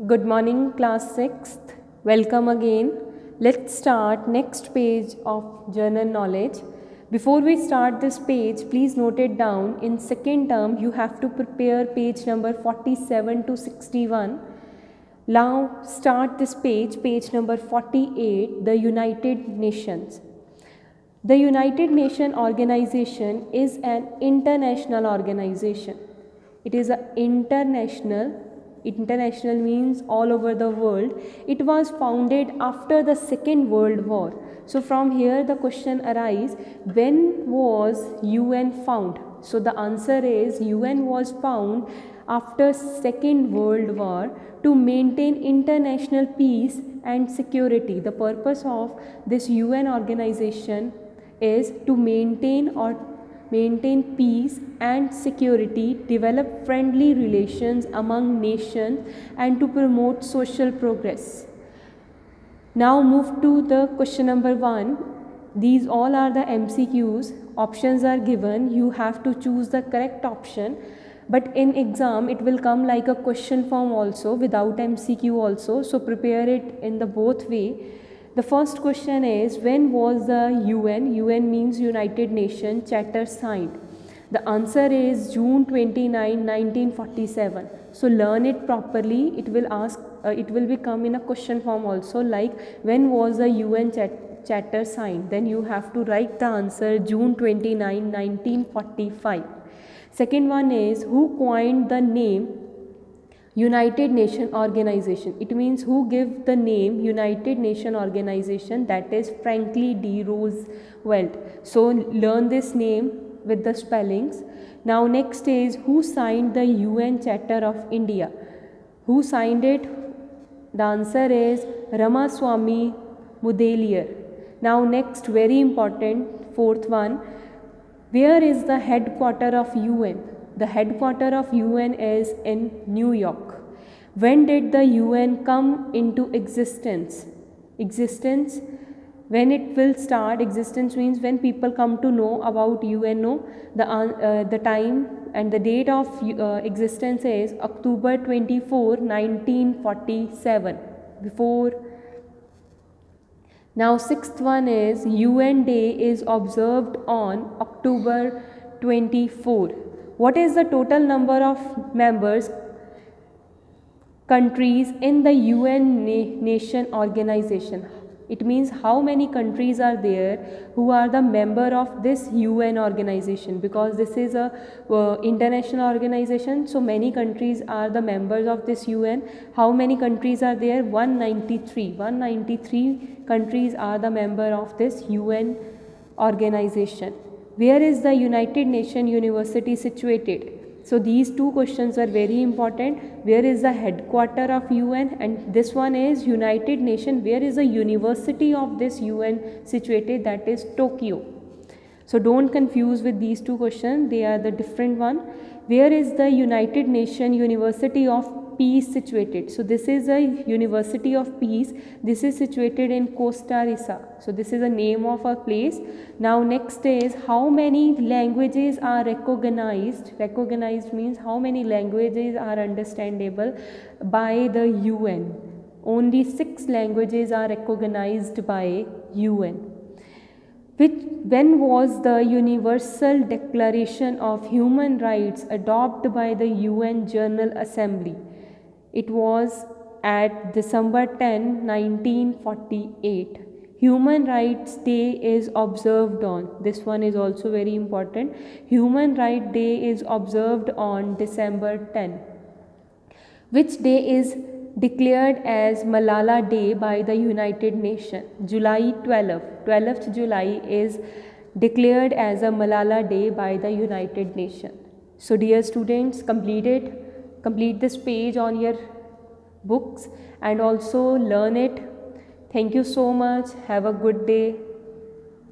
Good morning, class 6th. Welcome again. Let's start next page of general knowledge. Before we start this page, please note it down. In second term, you have to prepare page number 47 to 61. Now start this page number 48, the United Nations. The United Nations organization is an international organization. It is an international means all over the world. It was founded after the Second World War. So from here the question arises, when was UN found? So the answer is UN was found after Second World War to maintain international peace and security. The purpose of this UN organization is to maintain peace and security, develop friendly relations among nations, and to promote social progress. Now move to the question number 1. These all are the MCQs. Options are given. You have to choose the correct option. But in exam it will come like a question form also, without MCQ also. So prepare it in the both way. The first question is, when was the UN means United Nations Charter signed? The answer is June 29, 1947. So learn it properly. It will become in a question form also, like when was the UN Charter signed? Then you have to write the answer June 29, 1945. Second one is, who coined the name United Nations Organization? It means who gave the name United Nations Organization, that is Franklin D. Roosevelt. So learn this name with the spellings. Now next is, who signed the UN Charter of India? Who signed it? The answer is Ramaswamy Mudaliar. Now next, very important, fourth one, where is the headquarter of UN? The headquarter of UN is in New York. When did the UN come into existence? When it will start, existence means when people come to know about UNO. The time and the date of existence is October 24, 1947. Now sixth one is, UN Day is observed on October 24. What is the total number of members countries in the UN Nation Organization? It means how many countries are there who are the member of this UN organization, because this is a international organization, so many countries are the members of this UN. How many countries are there? 193 countries are the member of this UN organization. Where is the United Nations University situated? So these two questions are very important. Where is the headquarter of UN? And this one is United Nations. Where is the university of this UN situated? That is Tokyo. So don't confuse with these two questions. They are the different one. Where is the United Nations University of Peace situated? So this is a University of Peace. This is situated in Costa Rica. So this is the name of a place. Now next is, how many languages are recognized? Recognized means how many languages are understandable by the UN. Only 6 languages are recognized by UN. When was the Universal Declaration of Human Rights adopted by the UN General Assembly? It was at December 10, 1948. Human Rights Day is observed on, this one is also very important, Human Rights Day is observed on December 10. Which day is declared as Malala Day by the United Nations? July 12th July is declared as a Malala Day by the United Nations. So dear students, complete this page on your books and also learn it. Thank you so much. Have a good day.